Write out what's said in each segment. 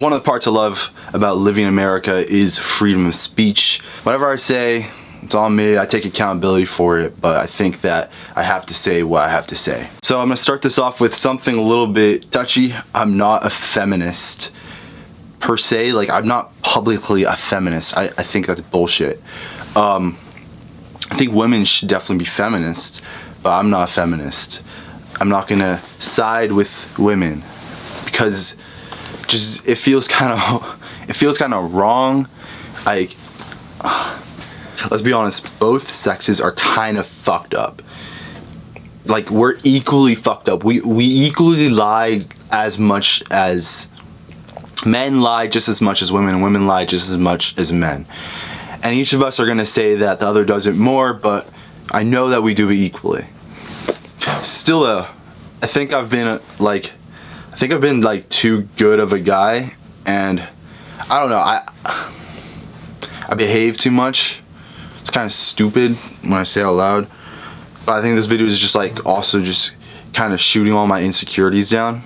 One of the parts I love about living in America is freedom of speech. Whatever I say, it's on me. I take accountability for it, but I think that I have to say what I have to say. So I'm gonna start this off with something a little bit touchy. I'm not a feminist per se. Like, I'm not publicly a feminist. I think that's bullshit. I think women should definitely be feminists, but I'm not a feminist. I'm not gonna side with women because just it feels kind of wrong. Like, let's be honest, both sexes are kind of fucked up. Like, we're equally fucked up. We equally lie as much as men lie, just as much as women, and women lie just as much as men. And each of us are gonna say that the other does it more, but I know that we do it equally. Still though, I think I've been like too good of a guy, and I don't know, I behave too much. It's kind of stupid when I say it out loud, but I think this video is just like also just kind of shooting all my insecurities down.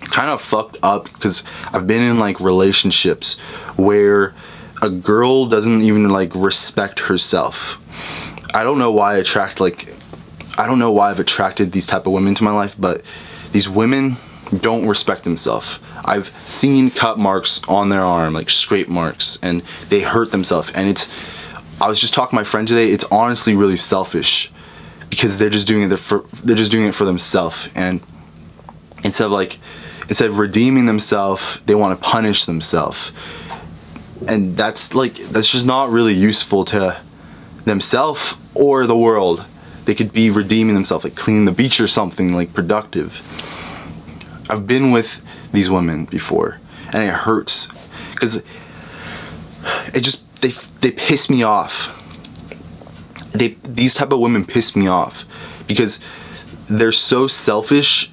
Kind of fucked up because I've been in like relationships where a girl doesn't even like respect herself. I don't know why I've attracted these type of women to my life, but these women don't respect themselves. I've seen cut marks on their arm, like scrape marks, and they hurt themselves. And I was just talking to my friend today, it's honestly really selfish because they're just doing it for themselves, and instead of redeeming themselves, they want to punish themselves. And that's just not really useful to themselves or the world. They could be redeeming themselves, like cleaning the beach or something like productive. I've been with these women before, and it hurts because they piss me off. These type of women piss me off because they're so selfish.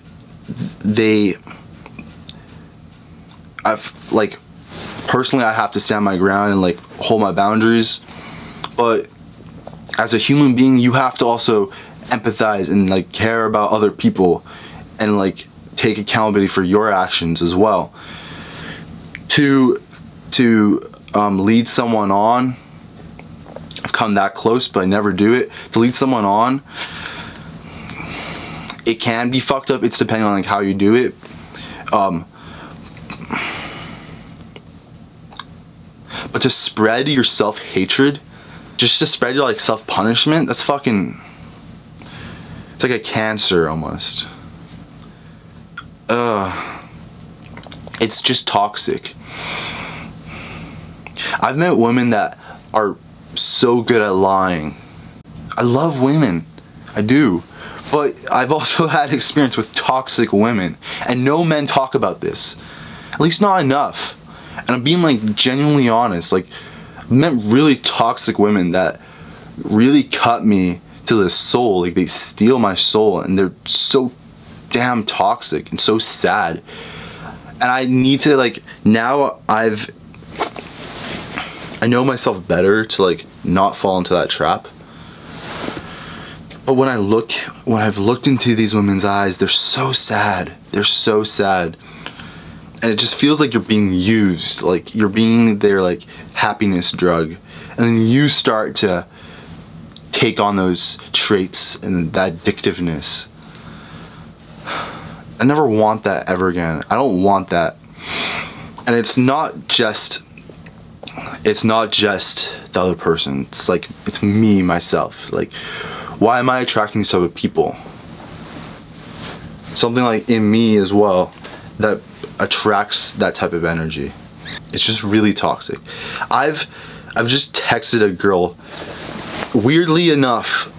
Personally, I have to stand my ground and like hold my boundaries, but as a human being, you have to also empathize and like care about other people and like take accountability for your actions as well. To lead someone on, I've come that close, but I never do it. To lead someone on, it can be fucked up. It's depending on like how you do it. But to spread your self-hatred, just to spread your like self-punishment, that's fucking, it's like a cancer almost. It's just toxic. I've met women that are so good at lying. I love women, I do, but I've also had experience with toxic women, and no men talk about this, at least not enough. And I'm being like genuinely honest. Like, I've met really toxic women that really cut me to the soul. Like, they steal my soul, and they're so damn toxic and so sad. And I need to like, now I know myself better to like not fall into that trap. But when I've looked into these women's eyes, they're so sad. They're so sad. And it just feels like you're being used, like you're being their like happiness drug, and then you start to take on those traits and that addictiveness. I never want that ever again. I don't want that. And it's not just the other person. It's like, it's me, myself. Like, why am I attracting these type of people? Something like in me as well that attracts that type of energy. It's just really toxic. I've just texted a girl. Weirdly enough,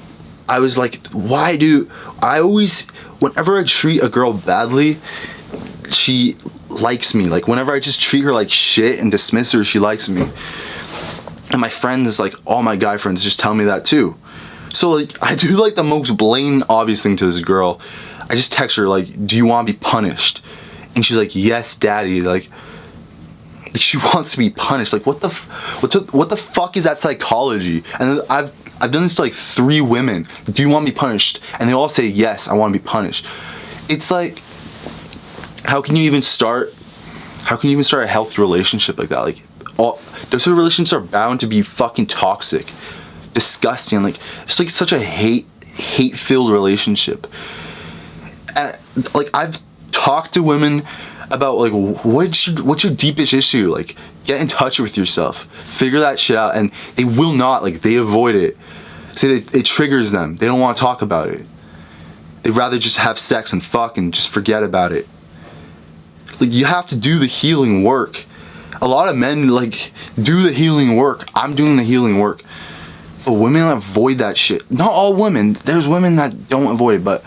I was like, why do I always, whenever I treat a girl badly, she likes me. Like, whenever I just treat her like shit and dismiss her, she likes me. And my friends, like all my guy friends, just tell me that too. So like, I do like the most blatant obvious thing to this girl. I just text her like, do you want to be punished? And she's like, yes, daddy. Like she wants to be punished. Like, what the fuck is that psychology? And I've done this to like 3 women. Do you want to be punished? And they all say, yes, I want to be punished. It's like, how can you even start How can you even start a healthy relationship like that? Like, all those sort of relationships are bound to be fucking toxic, disgusting. Like, it's like such a hate-filled relationship. And like, I've talked to women about like, what's your deepest issue? Like, get in touch with yourself, figure that shit out, and they will not. Like, they avoid it. Say that it triggers them. They don't want to talk about it. They'd rather just have sex and fuck and just forget about it. Like, you have to do the healing work. A lot of men like do the healing work. I'm doing the healing work. But women avoid that shit. Not all women. There's women that don't avoid it, but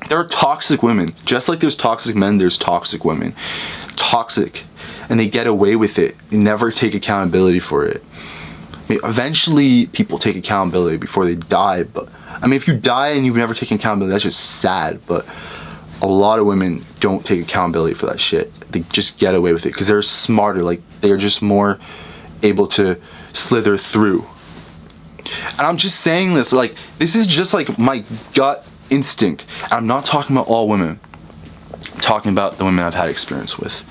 there are toxic women. Just like there's toxic men, there's toxic women. Toxic. And they get away with it. They never take accountability for it. I mean, eventually people take accountability before they die, but I mean, if you die and you've never taken accountability, that's just sad. But a lot of women don't take accountability for that shit. They just get away with it because they're smarter. Like, they're just more able to slither through. And I'm just saying this, like, this is just like my gut instinct. And I'm not talking about all women. I'm talking about the women I've had experience with.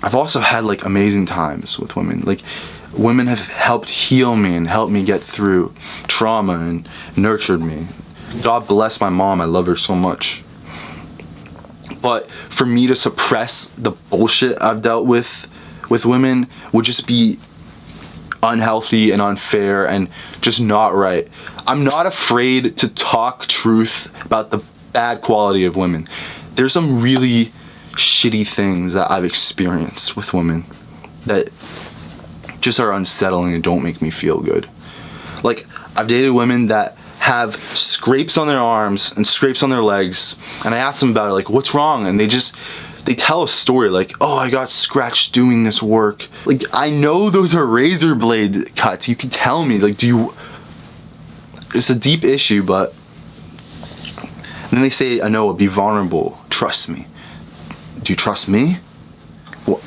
I've also had like amazing times with women. Like, women have helped heal me and helped me get through trauma and nurtured me. God bless my mom. I love her so much. But for me to suppress the bullshit I've dealt with women would just be unhealthy and unfair and just not right. I'm not afraid to talk truth about the bad quality of women. There's some really shitty things that I've experienced with women that just are unsettling and don't make me feel good. Like, I've dated women that have scrapes on their arms and scrapes on their legs, and I ask them about it, like, what's wrong? And they tell a story like, oh, I got scratched doing this work. Like, I know those are razor blade cuts. You can tell me, like, it's a deep issue, but and then they say, I know, be vulnerable, trust me. Do you trust me?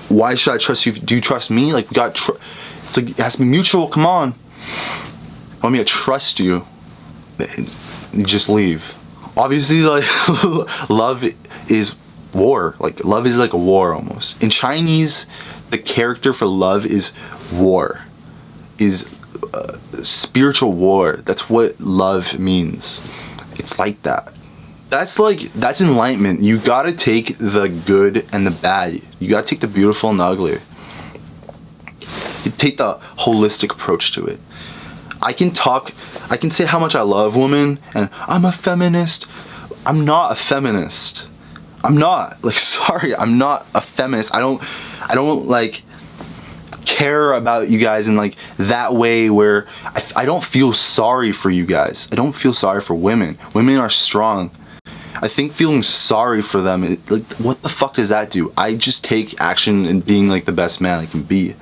Why should I trust you? Do you trust me? Like, it's like, it has to be mutual. Come on. Want me to trust you? You just leave. Obviously, like, love is war. Like, love is like a war almost. In Chinese, the character for love is war. Is spiritual war. That's what love means. It's like that. That's enlightenment. You gotta take the good and the bad. You gotta take the beautiful and the ugly. You take the holistic approach to it. I can say how much I love women and I'm a feminist. I'm not a feminist. I'm not. Like, sorry, I'm not a feminist. I don't like care about you guys in like that way where I don't feel sorry for you guys. I don't feel sorry for women. Women are strong. I think feeling sorry for them, like, what the fuck does that do? I just take action in being like the best man I can be.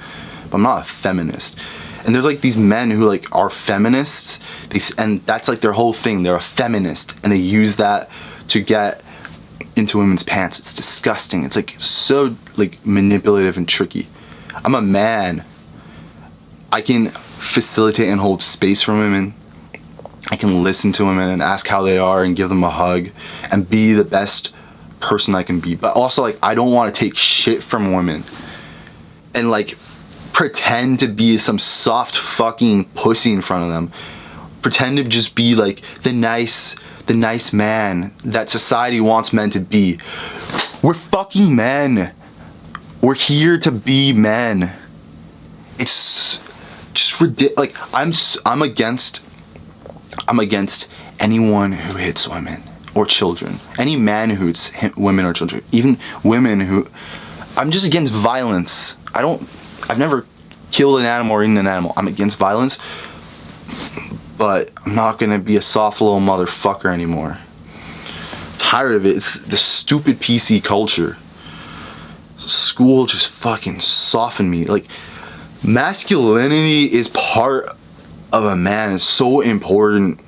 But I'm not a feminist. And there's like these men who like are feminists, and that's like their whole thing. They're a feminist, and they use that to get into women's pants. It's disgusting. It's like so like manipulative and tricky. I'm a man. I can facilitate and hold space for women. I can listen to women and ask how they are and give them a hug and be the best person I can be. But also, like, I don't want to take shit from women and like pretend to be some soft fucking pussy in front of them. Pretend to just be like the nice man that society wants men to be. We're fucking men. We're here to be men. It's just ridiculous. Like, I'm against anyone who hits women or children. Any man who hits women or children. Even women who... I'm just against violence. I've never killed an animal or eaten an animal. I'm against violence. But I'm not gonna be a soft little motherfucker anymore. I'm tired of it. It's the stupid PC culture. School just fucking softened me. Like, masculinity is part of a man. It's so important.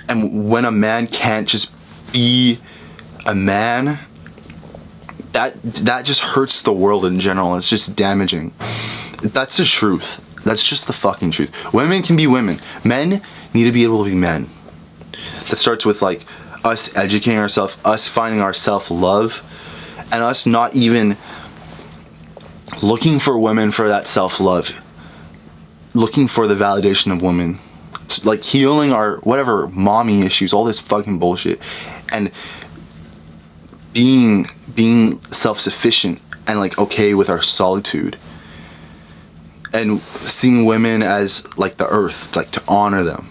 And when a man can't just be a man, that just hurts the world in general. It's just damaging. That's the truth. That's just the fucking truth. Women can be women. Men need to be able to be men. That starts with like us educating ourselves, us finding our self-love, and us not even looking for women for that self-love, looking for the validation of women, like healing our whatever mommy issues, all this fucking bullshit, and being self-sufficient and like okay with our solitude, and seeing women as like the earth, like to honor them,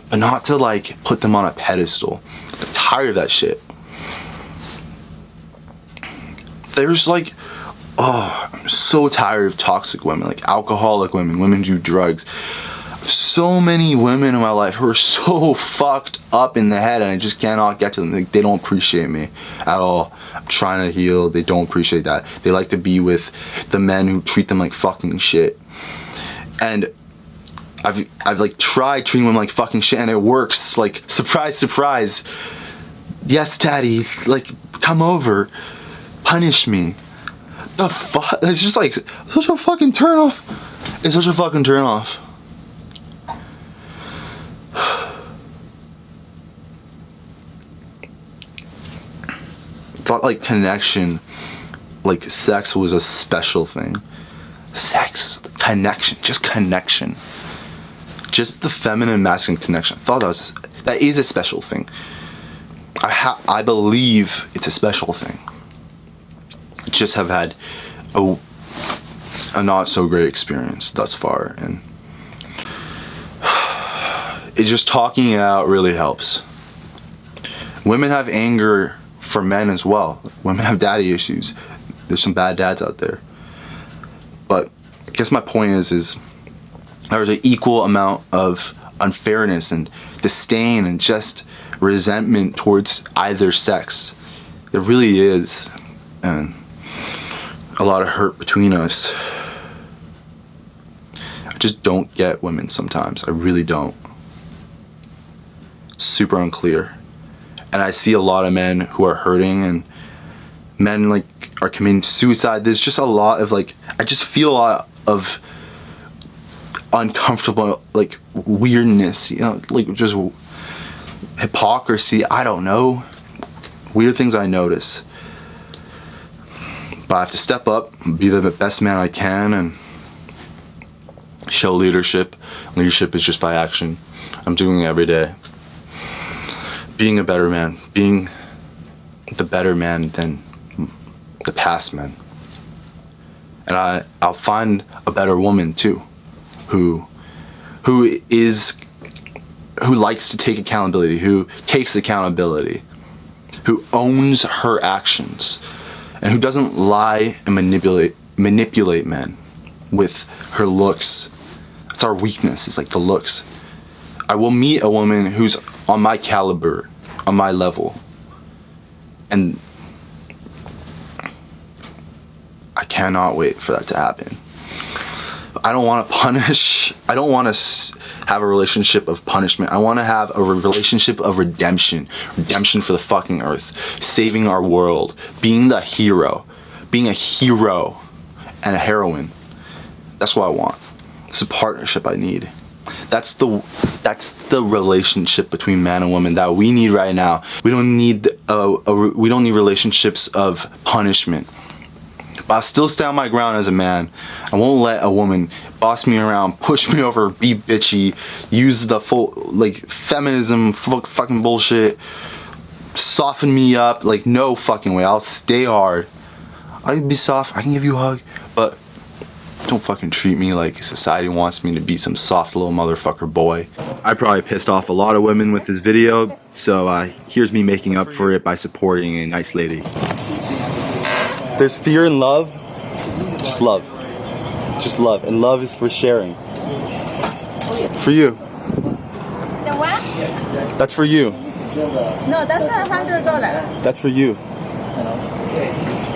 but not to like put them on a pedestal. I'm tired of that shit. There's like, oh, I'm so tired of toxic women, like alcoholic women, women who do drugs. So many women in my life who are so fucked up in the head, and I just cannot get to them. Like, they don't appreciate me at all. I'm trying to heal. They don't appreciate that. They like to be with the men who treat them like fucking shit. And I've like tried treating them like fucking shit, and it works. Like, surprise, surprise. Yes, daddy. Like, come over. Punish me. The fuck? It's just like such a fucking turn off. It's such a fucking turn off. Thought like connection, like sex was a special thing. Sex, connection, just connection. Just the feminine masculine connection. I thought that is a special thing. I believe it's a special thing. Just have had a not so great experience thus far, and it just talking it out really helps. Women have anger for men as well. Women have daddy issues. There's some bad dads out there. But I guess my point is there's an equal amount of unfairness and disdain and just resentment towards either sex. There really is, and a lot of hurt between us. I just don't get women sometimes. I really don't. Super unclear. And I see a lot of men who are hurting, and men like are committing suicide. There's just a lot of like, I just feel a lot of uncomfortable like weirdness, you know, like just hypocrisy. I don't know, weird things I notice. But I have to step up, be the best man I can, and show leadership. Leadership is just by action. I'm doing it every day. Being a better man, being the better man than the past men. And I'll find a better woman too, who likes to take accountability, who takes accountability, who owns her actions, and who doesn't lie and manipulate men with her looks. That's our weakness, it's like the looks. I will meet a woman who's on my caliber, on my level, and I cannot wait for that to happen. I don't want to punish. I don't want to have a relationship of punishment. I want to have a relationship of redemption. Redemption for the fucking earth. Saving our world. Being the hero. Being a hero and a heroine. That's what I want. It's a partnership I need. That's the relationship between man and woman that we need right now. We don't need relationships of punishment. But I'll still stand my ground as a man. I won't let a woman boss me around, push me over, be bitchy, use the full like feminism fucking bullshit, soften me up. Like, no fucking way. I'll stay hard. I can be soft. I can give you a hug, but don't fucking treat me like society wants me to be some soft little motherfucker boy. I probably pissed off a lot of women with this video, so here's me making up for it by supporting a nice lady. There's fear in love. Just love. Just love. And love is for sharing. For you. The what? That's for you. No, that's $100. That's for you.